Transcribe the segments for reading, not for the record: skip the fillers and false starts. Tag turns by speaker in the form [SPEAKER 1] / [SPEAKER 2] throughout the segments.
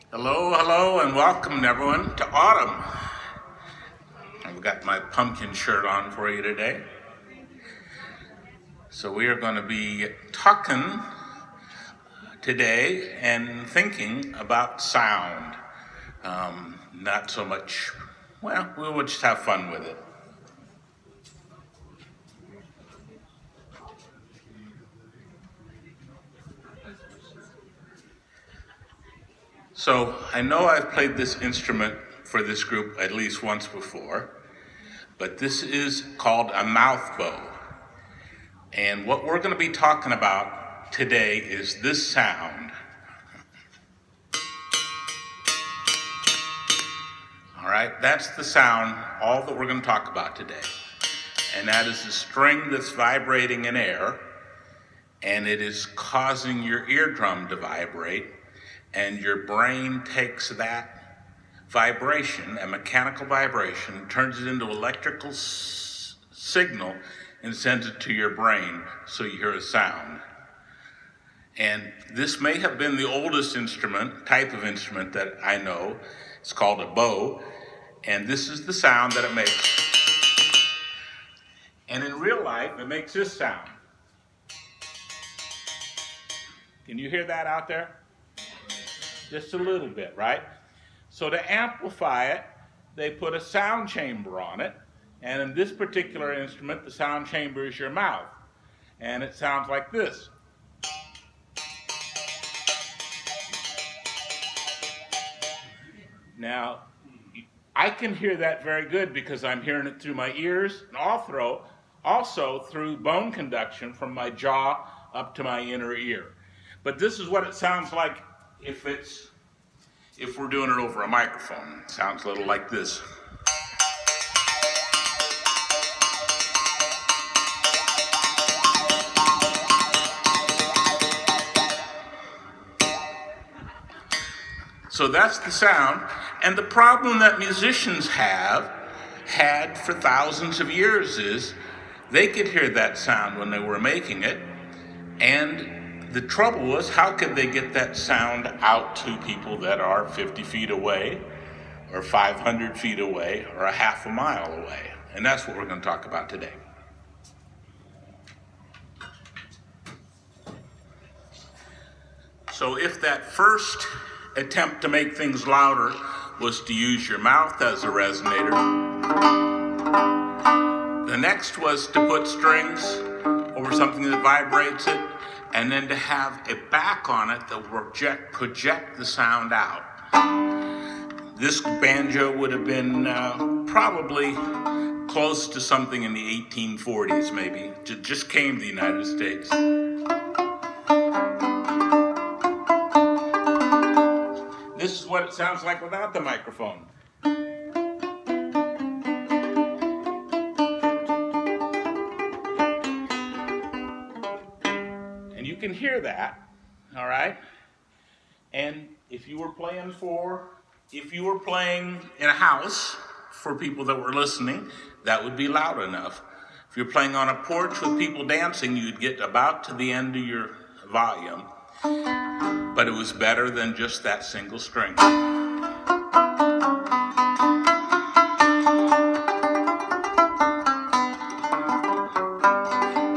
[SPEAKER 1] Hello, hello, and welcome everyone to autumn. I've got my pumpkin shirt on for you today. So we are going to be talking today and thinking about sound. Not so much, well, we'll just have fun with it. So I know I've played this instrument for this group at least once before, but this is called a mouth bow. And what we're going to be talking about today is this sound. All right, that's the sound, all that we're going to talk about today. And that is the string that's vibrating in air, and it is causing your eardrum to vibrate, and your brain takes that vibration, a mechanical vibration, turns it into electrical signal and sends it to your brain so you hear a sound. And this may have been the oldest type of instrument that I know. It's called a bow, and this is the sound that it makes. And in real life, it makes this sound. Can you hear that out there? Just a little bit, right? So to amplify it, they put a sound chamber on it, and in this particular instrument, the sound chamber is your mouth, and it sounds like this. Now, I can hear that very good because I'm hearing it through my ears and also through bone conduction from my jaw up to my inner ear. But this is what it sounds like if we're doing it over a microphone. It sounds a little like this. So that's the sound. And the problem that musicians had for thousands of years is they could hear that sound when they were making it. And the trouble was, how could they get that sound out to people that are 50 feet away or 500 feet away or a half a mile away? And that's what we're going to talk about today. So if that first attempt to make things louder was to use your mouth as a resonator, the next was to put strings over something that vibrates it, and then to have a back on it that will project the sound out. This banjo would have been probably close to something in the 1840s, maybe. It just came to the United States. This is what it sounds like without the microphone. And you can hear that, all right? And if you were playing in a house for people that were listening, that would be loud enough. If you're playing on a porch with people dancing, you'd get about to the end of your volume. But it was better than just that single string. Oh,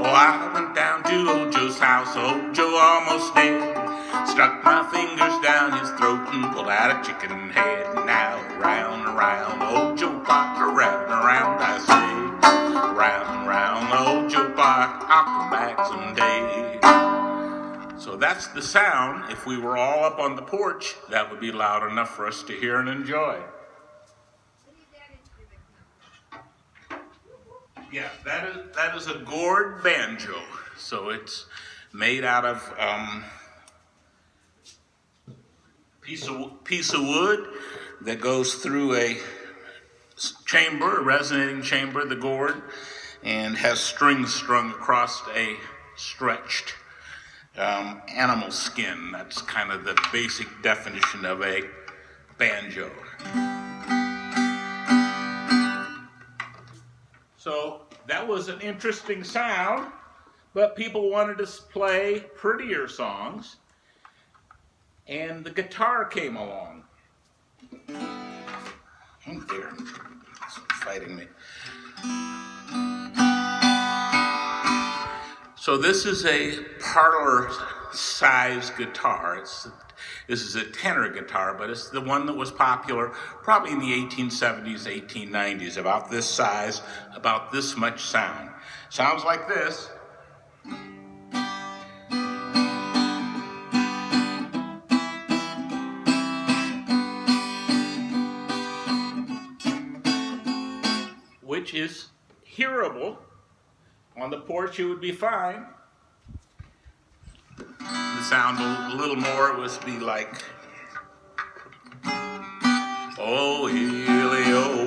[SPEAKER 1] I went down to old Joe's house, old Joe almost dead. Stuck my fingers down his throat and pulled out a chicken head. Now round and round, old Joe Block, around and around I say. Round and round, old Joe Block, I'll come back someday. So that's the sound. If we were all up on the porch, that would be loud enough for us to hear and enjoy. Yeah, that is a gourd banjo. So it's made out of piece of wood that goes through a chamber, a resonating chamber, the gourd, and has strings strung across a stretched animal skin. That's kind of the basic definition of a banjo. So that was an interesting sound, but people wanted to play prettier songs. and the guitar came along. Oh dear, it's fighting me. So this is a parlor-sized guitar. This is a tenor guitar, but it's the one that was popular probably in the 1870s, 1890s, about this size, about this much sound. Sounds like this. Which is hearable. On the porch, it would be fine. The sound a little more would be like, oh,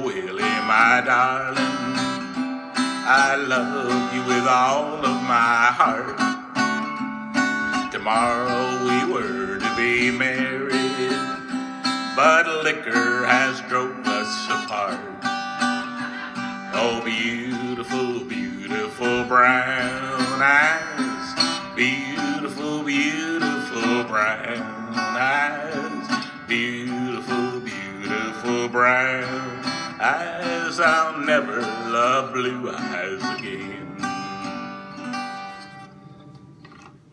[SPEAKER 1] Willie, my darling, I love you with all of my heart. Tomorrow we were to be married, but liquor has drove us apart. Oh, beautiful, beautiful brown eyes, beautiful, beautiful brown eyes, beautiful, beautiful brown eyes, I'll never love blue eyes again.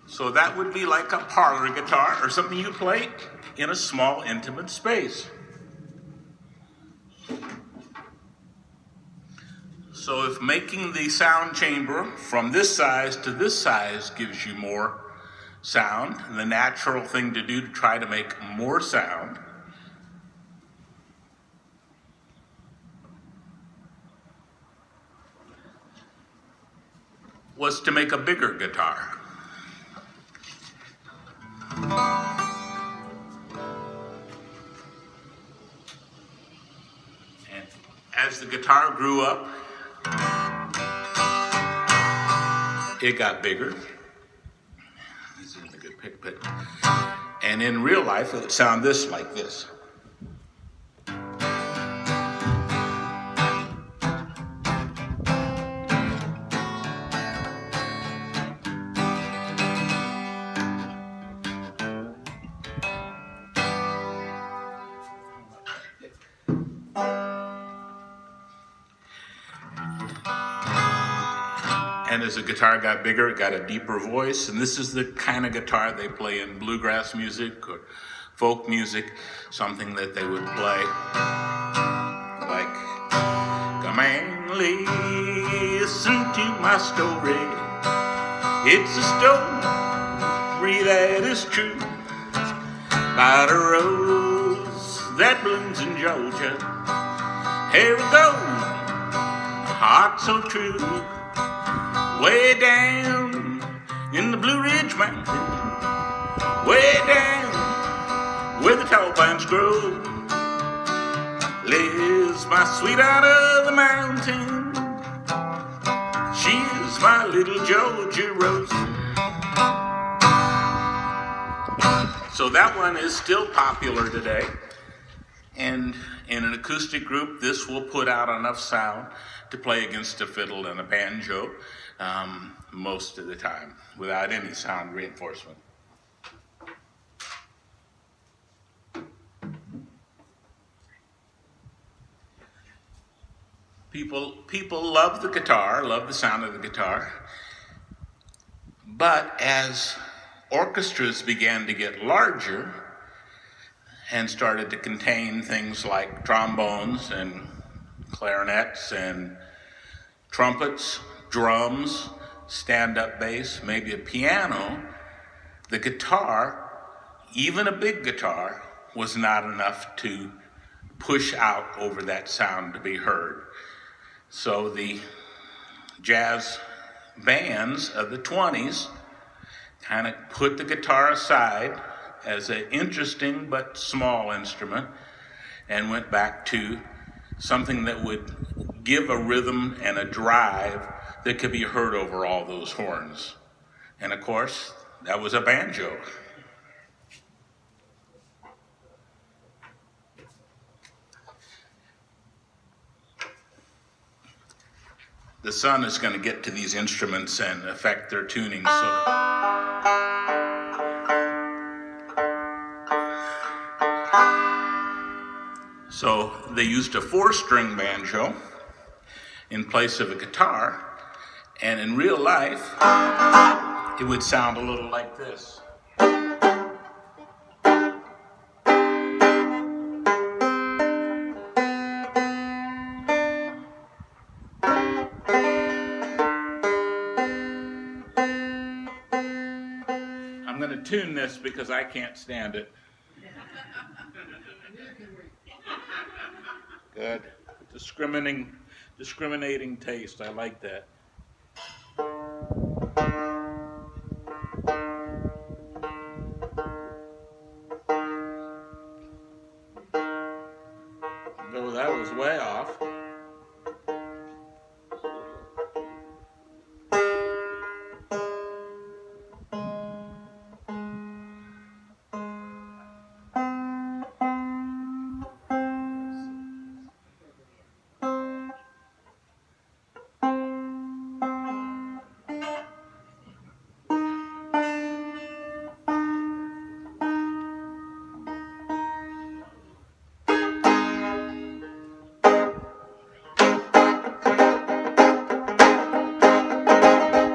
[SPEAKER 1] So that would be like a parlor guitar or something you play in a small, intimate space. So if making the sound chamber from this size to this size gives you more sound, the natural thing to do to try to make more sound was to make a bigger guitar. And as the guitar grew up, it got bigger. This isn't a good pick, but and in real life, it would sound like this. And as the guitar got bigger, it got a deeper voice. And this is the kind of guitar they play in bluegrass music or folk music, something that they would play. Like, come and listen to my story. It's a story that is true about a rose that blooms in Georgia. Here we go, a heart so true. Way down in the Blue Ridge Mountains, way down where the tall pines grow, lives my sweetheart of the mountain. She's my little Georgia rose. So that one is still popular today. And in an acoustic group, this will put out enough sound to play against a fiddle and a banjo most of the time without any sound reinforcement. People love the guitar, love the sound of the guitar, but as orchestras began to get larger and started to contain things like trombones and clarinets and trumpets, drums, stand-up bass, maybe a piano, the guitar, even a big guitar, was not enough to push out over that sound to be heard. So the jazz bands of the 20s kind of put the guitar aside as an interesting but small instrument and went back to something that would give a rhythm and a drive that could be heard over all those horns. And of course, that was a banjo. The sun is going to get to these instruments and affect their tuning. So So they used a 4-string banjo in place of a guitar, and in real life, it would sound a little like this. I'm going to tune this because I can't stand it. Good. Discriminating taste. I like that. No, that was way off.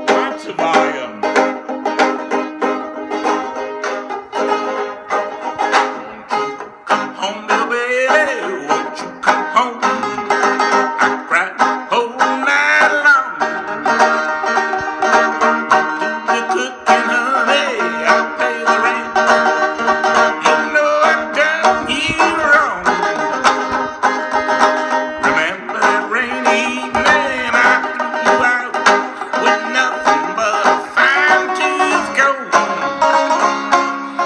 [SPEAKER 1] Lots of volume. Come home, little baby, won't you come home? I cried the whole night long. Do the cooking, honey, I'll pay the rent. You know I've done you wrong. Remember that rainy evening I threw you out with nothing but a fine-tooth comb.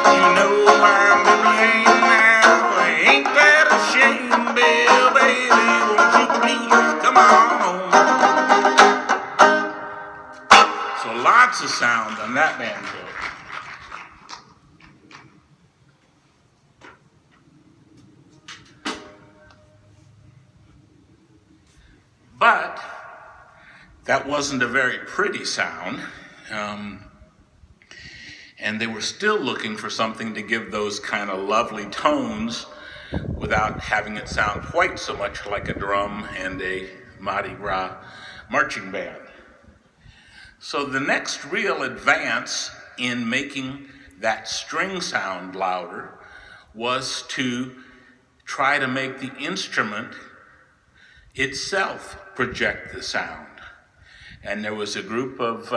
[SPEAKER 1] You know I'm to blame now. Ain't that a shame, Bill, baby? Won't you please come on home? So lots of sound on that banjo. But that wasn't a very pretty sound. And they were still looking for something to give those kind of lovely tones without having it sound quite so much like a drum and a Mardi Gras marching band. So the next real advance in making that string sound louder was to try to make the instrument itself project the sound. And there was a group of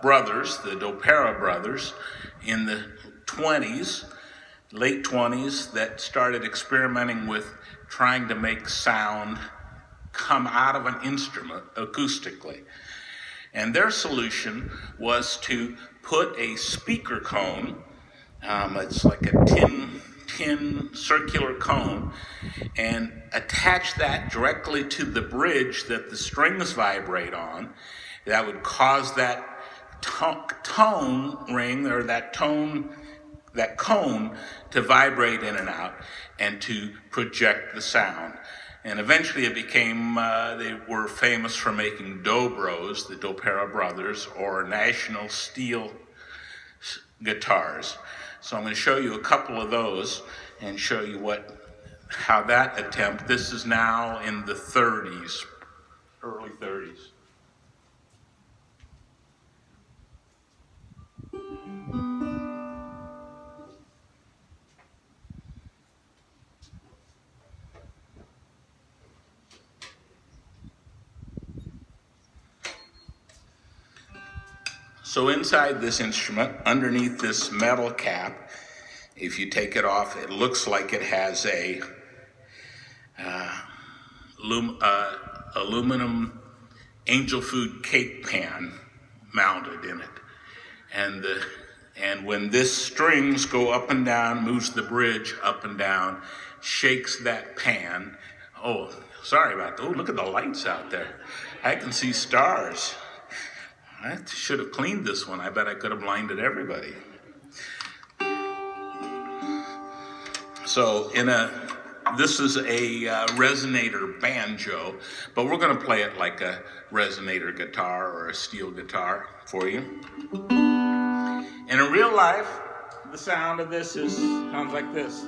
[SPEAKER 1] brothers, the Dopera brothers, in the 20s, late 20s, that started experimenting with trying to make sound come out of an instrument acoustically. And their solution was to put a speaker cone, it's like a tin circular cone, and attach that directly to the bridge that the strings vibrate on. That would cause that tone ring, or that cone to vibrate in and out and to project the sound. And eventually it became, they were famous for making dobros, the Dopera brothers, or National Steel guitars. So I'm going to show you a couple of those and show you how that attempt, this is now in the 30s, early 30s. So inside this instrument, underneath this metal cap, if you take it off, it looks like it has a aluminum angel food cake pan mounted in it. And when this strings go up and down, moves the bridge up and down, shakes that pan. Oh, sorry about that. Oh, look at the lights out there. I can see stars. I should have cleaned this one. I bet I could have blinded everybody. So this is a resonator banjo, but we're going to play it like a resonator guitar or a steel guitar for you. And in real life, the sound of this sounds like this.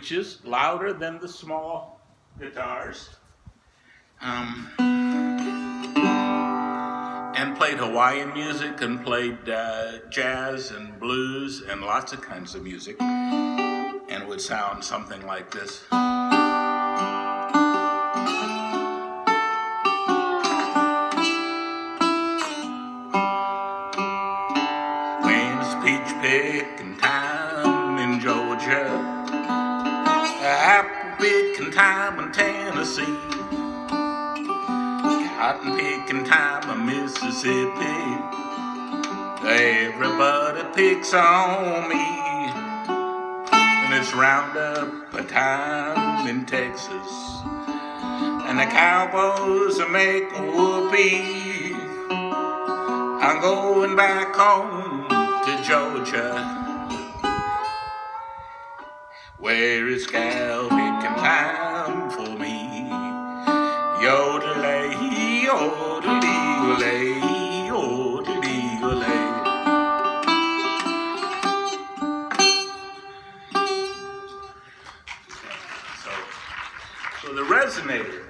[SPEAKER 1] which is louder than the small guitars. And played Hawaiian music and played jazz and blues and lots of kinds of music. And it would sound something like this. When it's peach picking time in Georgia, apple picking time in Tennessee, cotton picking time in Mississippi, everybody picks on me. And it's roundup time in Texas, and the cowboys make whoopee. I'm going back home to Georgia, where it's cow picking time for me. Yodelay, yodelay, yodelay. So the resonator.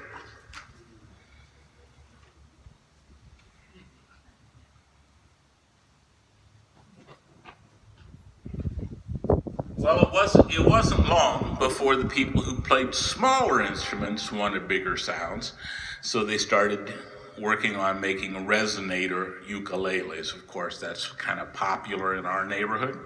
[SPEAKER 1] Well, it wasn't long before the people who played smaller instruments wanted bigger sounds, so they started working on making resonator ukuleles. Of course, that's kind of popular in our neighborhood.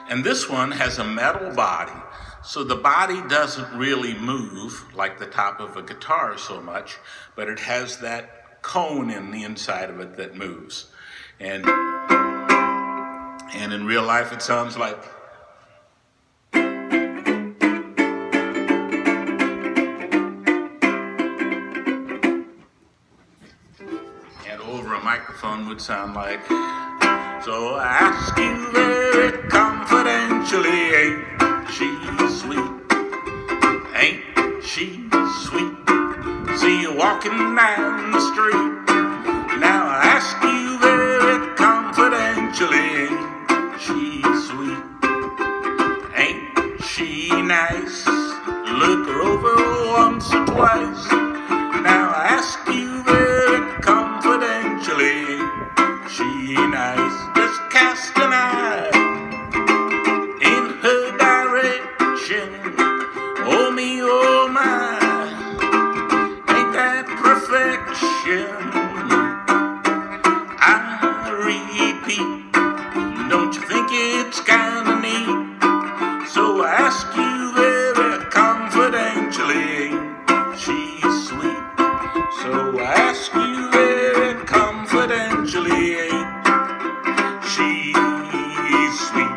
[SPEAKER 1] And this one has a metal body, so the body doesn't really move like the top of a guitar so much, but it has that cone in the inside of it that moves. And in real life it sounds like. And over a microphone would sound like. So I ask you very confidentially, ain't she sweet? Ain't she sweet? See you walking down the street. Now I ask you very confidentially, ain't she sweet? Ain't she nice? Look her over once or twice. Now I ask you very confidentially, she nice? Just cast an eye in her direction. Oh me, oh my, ain't that perfection? I repeat, don't you think it's kinda neat? So I ask you very confidentially, ain't she sweet? So I ask you very confidentially, ain't she sweet?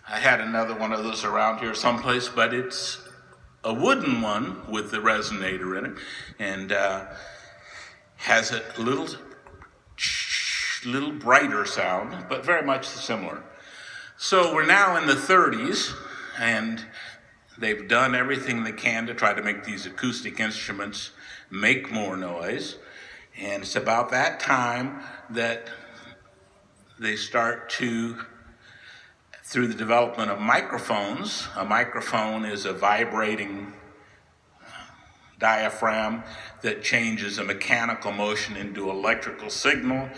[SPEAKER 1] I had another one of those around here someplace, but it's a wooden one with the resonator in it, and has a little brighter sound, but very much similar. So we're now in the 30s, and they've done everything they can to try to make these acoustic instruments make more noise. And it's about that time that they start to, through the development of microphones. A microphone is a vibrating diaphragm that changes a mechanical motion into electrical signal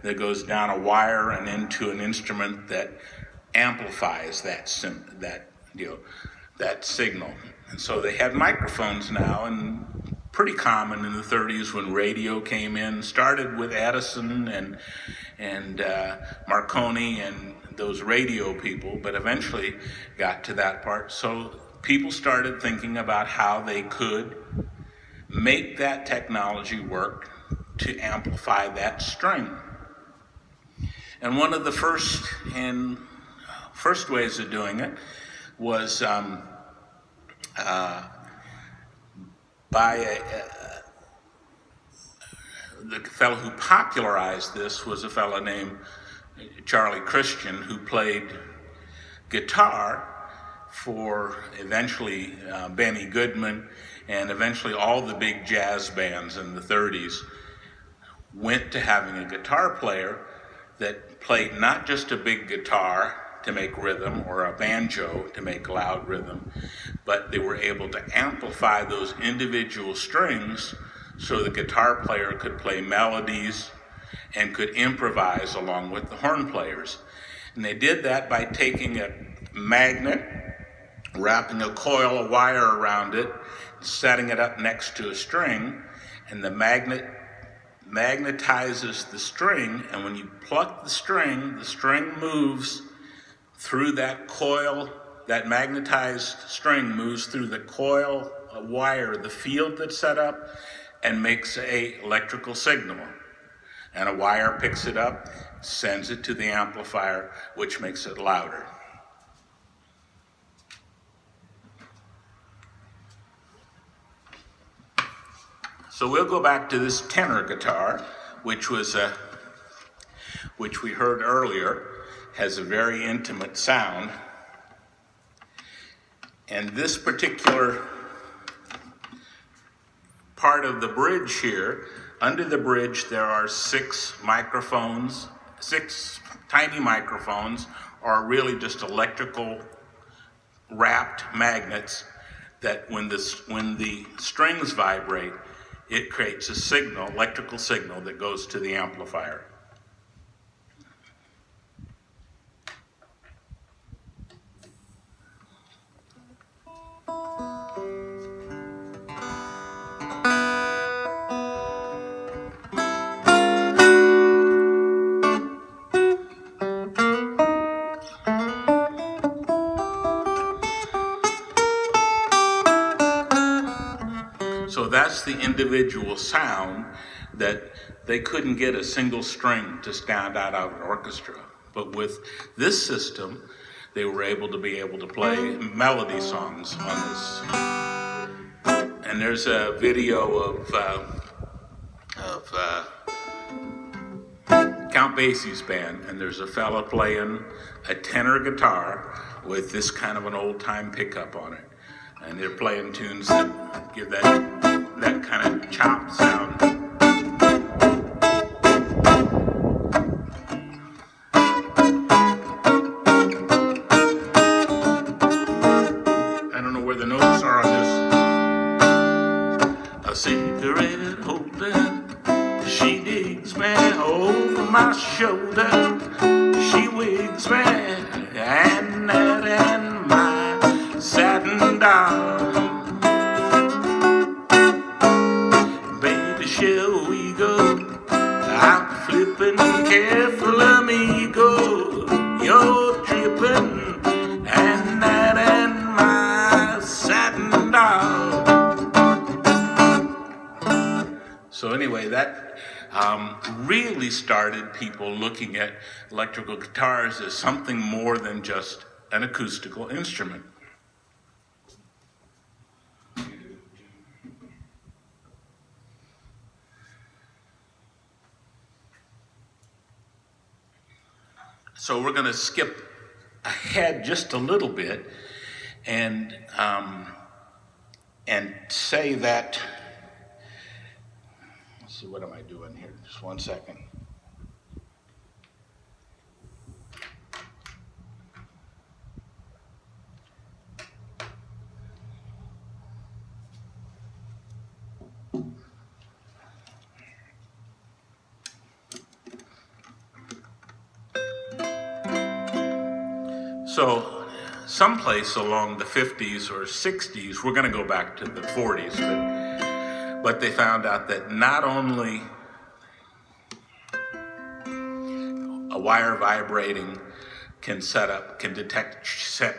[SPEAKER 1] that goes down a wire and into an instrument that amplifies that signal. And so they had microphones now, and pretty common in the 30s when radio came in. Started with Edison and Marconi and those radio people, but eventually got to that part. So people started thinking about how they could make that technology work to amplify that string. And one of the first ways of doing it was by the fellow who popularized this was a fellow named Charlie Christian, who played guitar for eventually Benny Goodman and eventually all the big jazz bands in the 30s, went to having a guitar player that played not just a big guitar to make rhythm or a banjo to make loud rhythm, but they were able to amplify those individual strings so the guitar player could play melodies and could improvise along with the horn players. And they did that by taking a magnet, wrapping a coil of wire around it, setting it up next to a string, and the magnet magnetizes the string, and when you pluck the string moves through that coil. That magnetized string moves through the coil of wire, the field that's set up, and makes an electrical signal. And a wire picks it up, sends it to the amplifier, which makes it louder. So we'll go back to this tenor guitar, which we heard earlier, has a very intimate sound. And this particular part of the bridge here, under the bridge there are 6 microphones, 6 tiny microphones, or really just electrical wrapped magnets that when the strings vibrate, it creates a signal, electrical signal, that goes to the amplifier. So that's the individual sound that they couldn't get a single string to stand out of an orchestra. But with this system, they were able to play melody songs on this. And there's a video of Count Basie's band, and there's a fella playing a tenor guitar with this kind of an old-time pickup on it. And they're playing tunes that give that kind of chopped sound. I don't know where the notes are on this. A cigarette holder, she digs me over my shoulder. She wigs me and my satin doll. Baby, shall we go out flipping? Careful, amigo, you're tripping. And my satin doll. So anyway, that really started people looking at electrical guitars as something more than just an acoustical instrument. So we're going to skip ahead just a little bit and say that, let's see, what am I doing here? Just one second. So someplace along the 50s or 60s, we're going to go back to the 40s, but they found out that not only a wire vibrating can detect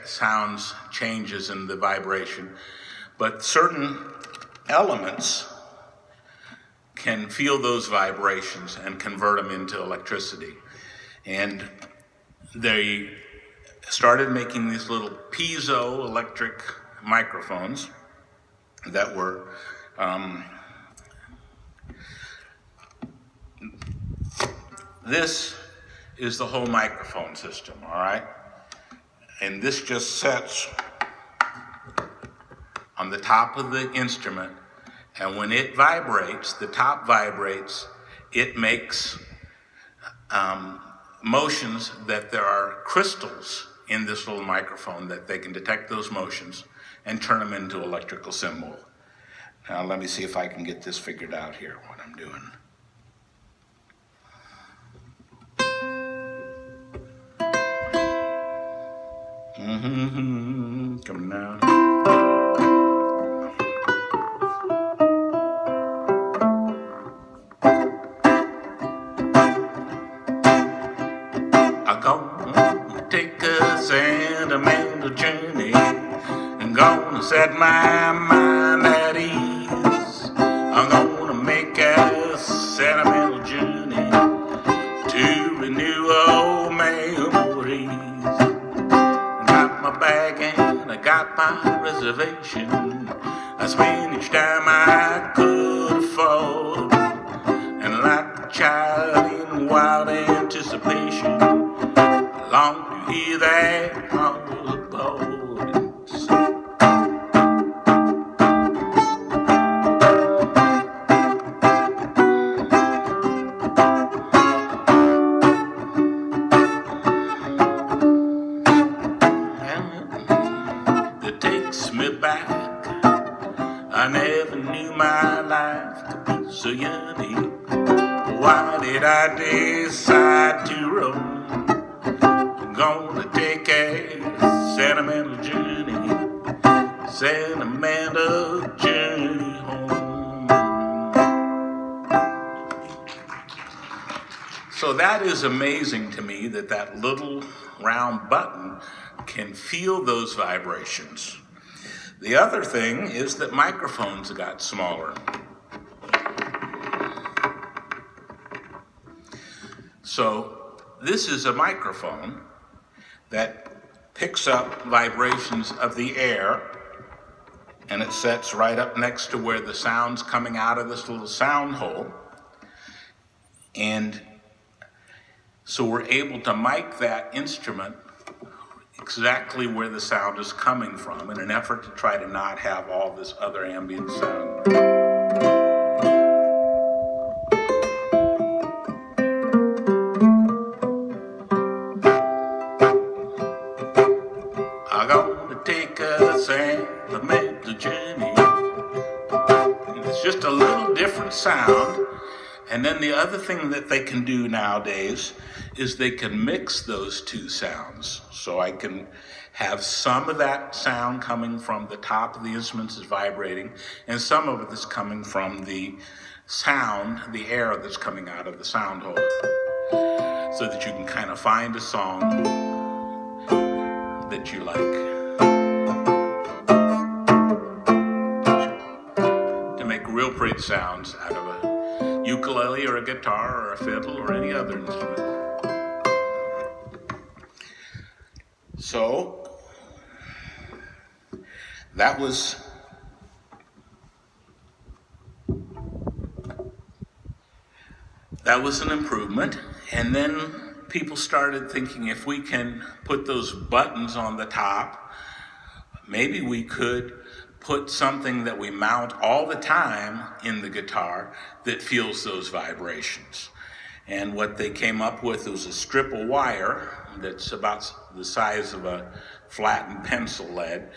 [SPEAKER 1] sounds changes in the vibration, but certain elements can feel those vibrations and convert them into electricity. And they started making these little piezoelectric microphones that were this is the whole microphone system, all right? And this just sets on the top of the instrument, and when it vibrates, the top vibrates, it makes motions that there are crystals in this little microphone that they can detect those motions and turn them into electrical symbol. Now let me see if I can get this figured out here, what I'm doing. Coming down. I'm gonna take a sentimental journey and gonna set my mind at ease. I'm gonna make a sentimental journey to renew old memories. Got my bag and I got my reservation. I spent each time I could afford, and like a child in wild anticipation, I long to hear that all aboard. It takes me back. I never knew my life could be so unique. Why did I decide to roam? I'm gonna take a sentimental journey home. So that is amazing to me, that little round button can feel those vibrations. The other thing is that microphones got smaller. So this is a microphone that picks up vibrations of the air, and it sets right up next to where the sound's coming out of this little sound hole. And so we're able to mic that instrument exactly where the sound is coming from in an effort to try to not have all this other ambient sound. I'm gonna take a sentimental journey. It's just a little different sound. And then the other thing that they can do nowadays is they can mix those two sounds. So I can have some of that sound coming from the top of the instruments is vibrating, and some of it is coming from the sound, the air that's coming out of the sound hole, so that you can kind of find a song that you like to make real pretty sounds out of a ukulele or a guitar or a fiddle or any other instrument. So that was an improvement. And then people started thinking, if we can put those buttons on the top, maybe we could put something that we mount all the time in the guitar that feels those vibrations. And what they came up with was a strip of wire that's about the size of a flattened pencil lead.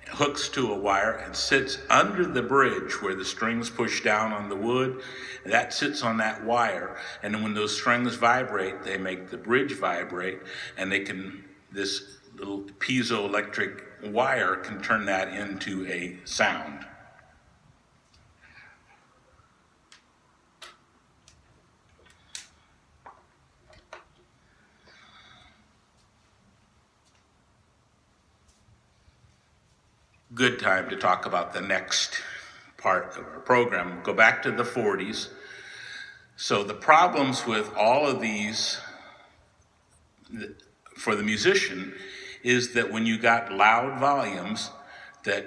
[SPEAKER 1] It hooks to a wire and sits under the bridge where the strings push down on the wood. That sits on that wire, and then when those strings vibrate, they make the bridge vibrate, and this little piezoelectric wire can turn that into a sound. Good time to talk about the next part of our program. Go back to the 40s. So the problems with all of these for the musician is that when you got loud volumes, that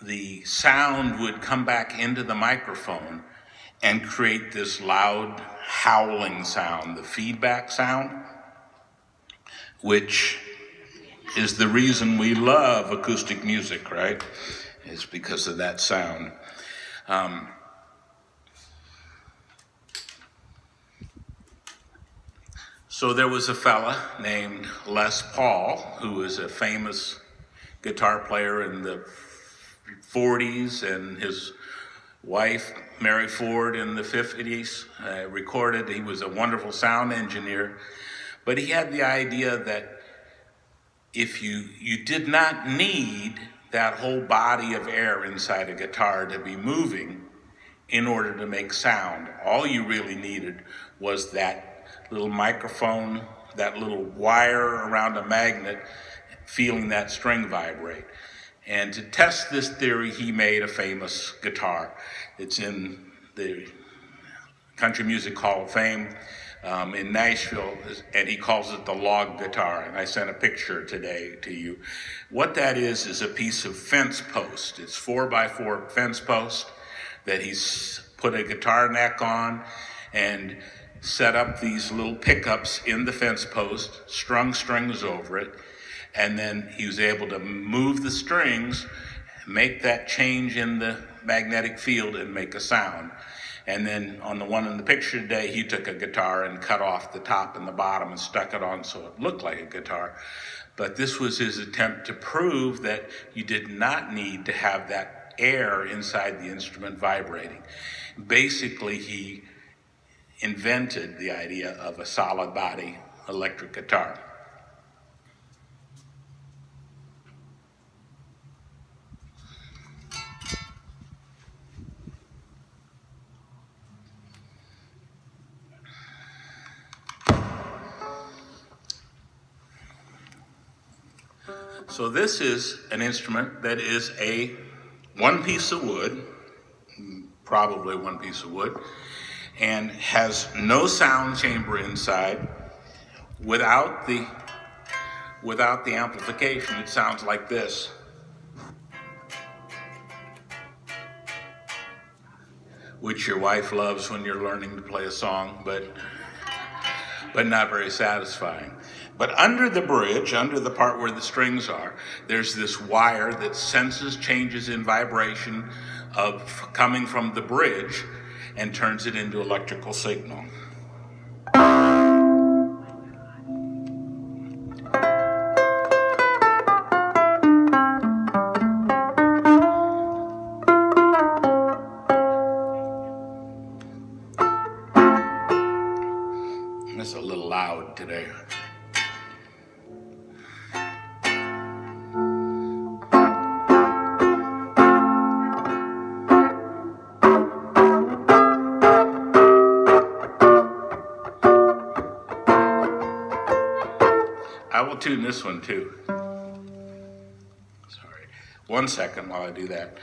[SPEAKER 1] the sound would come back into the microphone and create this loud howling sound, the feedback sound, which is the reason we love acoustic music, right? Is because of that sound. So there was a fella named Les Paul, who was a famous guitar player in the 40s, and his wife, Mary Ford, in the 50s, recorded. He was a wonderful sound engineer, but he had the idea that if you did not need that whole body of air inside a guitar to be moving in order to make sound. All you really needed was that little microphone, that little wire around a magnet, feeling that string vibrate. And to test this theory, he made a famous guitar. It's in the Country Music Hall of Fame in Nashville, and he calls it the log guitar. And I sent a picture today to you. What that is a piece of fence post. It's 4x4 fence post that he's put a guitar neck on and set up these little pickups in the fence post, strung strings over it, and then he was able to move the strings, make that change in the magnetic field and make a sound. And then on the one in the picture today, he took a guitar and cut off the top and the bottom and stuck it on so it looked like a guitar. But this was his attempt to prove that you did not need to have that air inside the instrument vibrating. Basically, he invented the idea of a solid body electric guitar. So this is an instrument that is one piece of wood, probably one piece of wood, and has no sound chamber inside. Without the amplification, it sounds like this. Which your wife loves when you're learning to play a song, but not very satisfying. But under the bridge, under the part where the strings are, there's this wire that senses changes in vibration of coming from the bridge and turns it into electrical signal. It's a little loud today. I will tune this one too. Sorry. 1 second while I do that.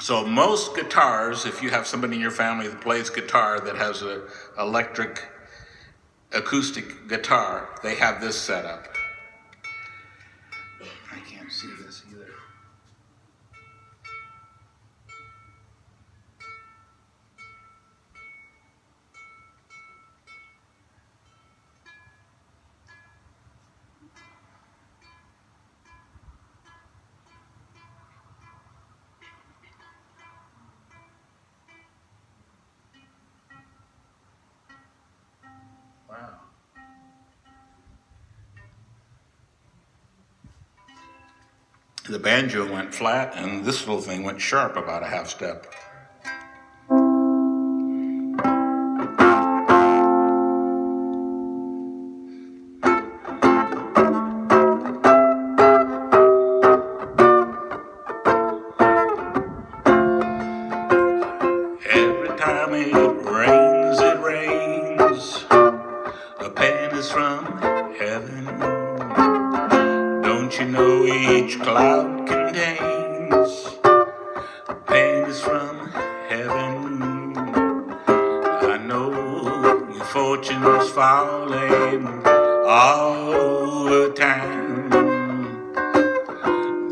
[SPEAKER 1] So most guitars, if you have somebody in your family that plays guitar that has an electric acoustic guitar, they have this setup. I can't see this either. Wow. The banjo went flat and this little thing went sharp about a half step. Every time it rains, a pen is from heaven. Don't you know each cloud contains a pen is from heaven? I know your fortune's falling all the time.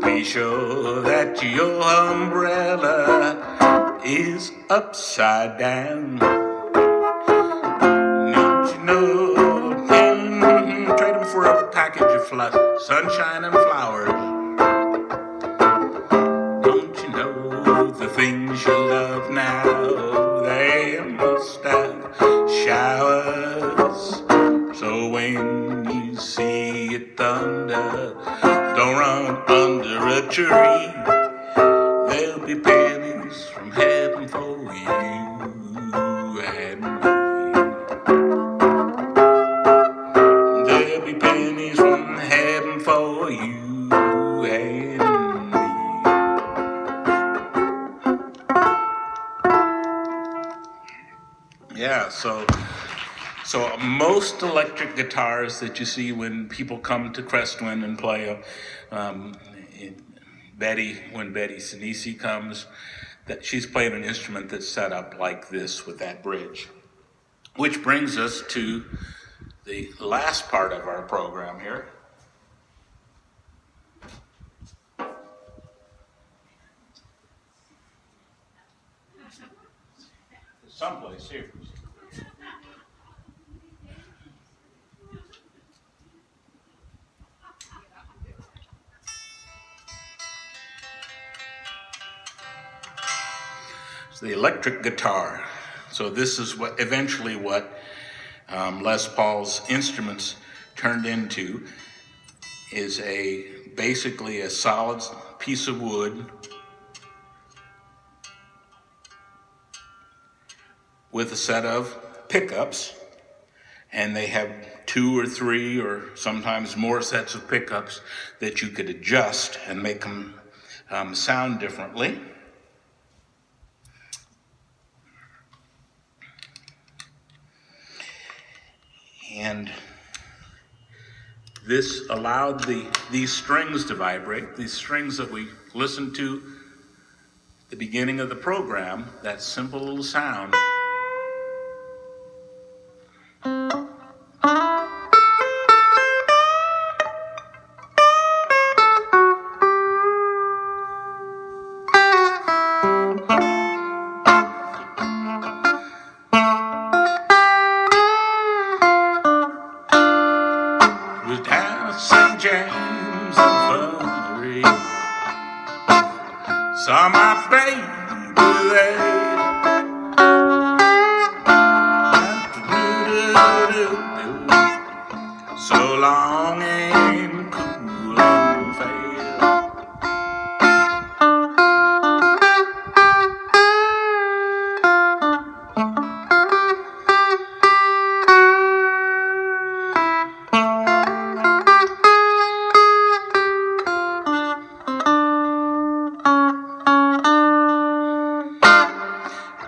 [SPEAKER 1] Be sure that your umbrella is upside down. Don't you know, trade them for a package of sunshine and flowers. Don't you know the things you love now, they must have showers. So when you see it thunder, don't run under a tree. There'll be pennies from heaven for you and me. There'll be pennies from heaven for you and me. Yeah, so most electric guitars that you see when people come to Crestwin and play when Betty Sinisi comes, that she's playing an instrument that's set up like this with that bridge. Which brings us to the last part of our program here. Someplace here. The electric guitar. So this is what eventually Les Paul's instruments turned into, is basically a solid piece of wood with a set of pickups, and they have 2 or 3 or sometimes more sets of pickups that you could adjust and make them sound differently. And this allowed these strings to vibrate, these strings that we listened to at the beginning of the program, that simple little sound. Saw my baby there. So long and cool and fair.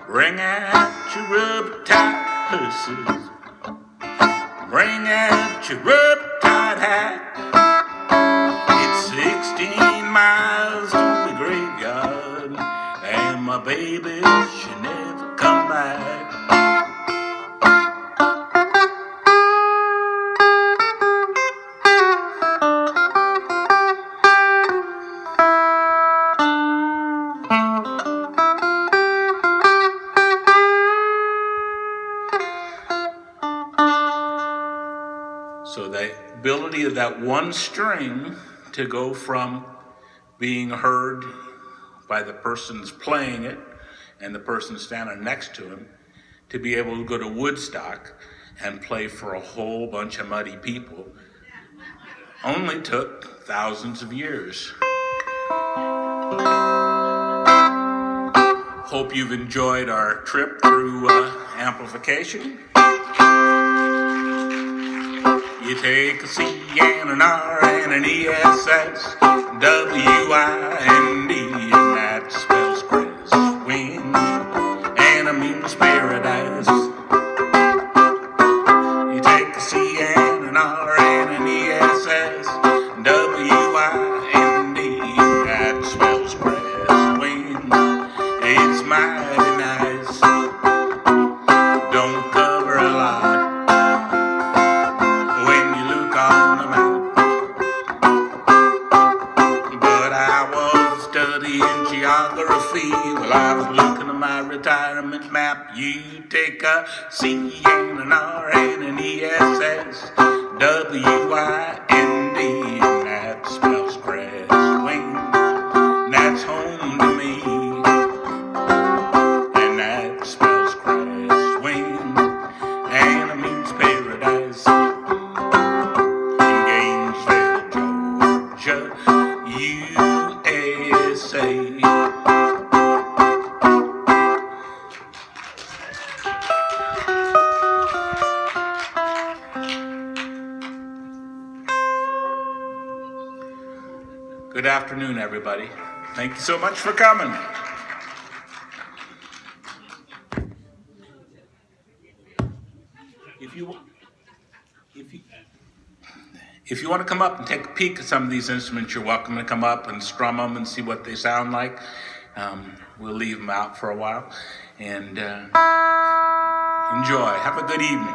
[SPEAKER 1] Bring out your rubber-tied purses. Bring out your rubber-tied hat. It's 16 miles to the graveyard, and my baby should never come back. So the ability of that one string to go from being heard by the person's playing it and the person standing next to him to be able to go to Woodstock and play for a whole bunch of muddy people only took thousands of years. Hope you've enjoyed our trip through amplification. You take a C and an R and an ESS, W-I-N-D, and that spells Crestwin, and it means paradise. You take a C and an R and an ESS, W-I-N-D, that spells Crestwin, it's mighty nice. Don't cover a lot on the map, but I was studying geography Well, I was looking at my retirement map. You take a C and an R and an ESS, WIND, and that spells Crestwing. That's home to me, and that spells Crestwing, and it means paradise in Gainesville, Georgia, USA. Good afternoon, everybody. Thank you so much for coming. If you want to come up and take a peek at some of these instruments, you're welcome to come up and strum them and see what they sound like. We'll leave them out for a while. And enjoy. Have a good evening.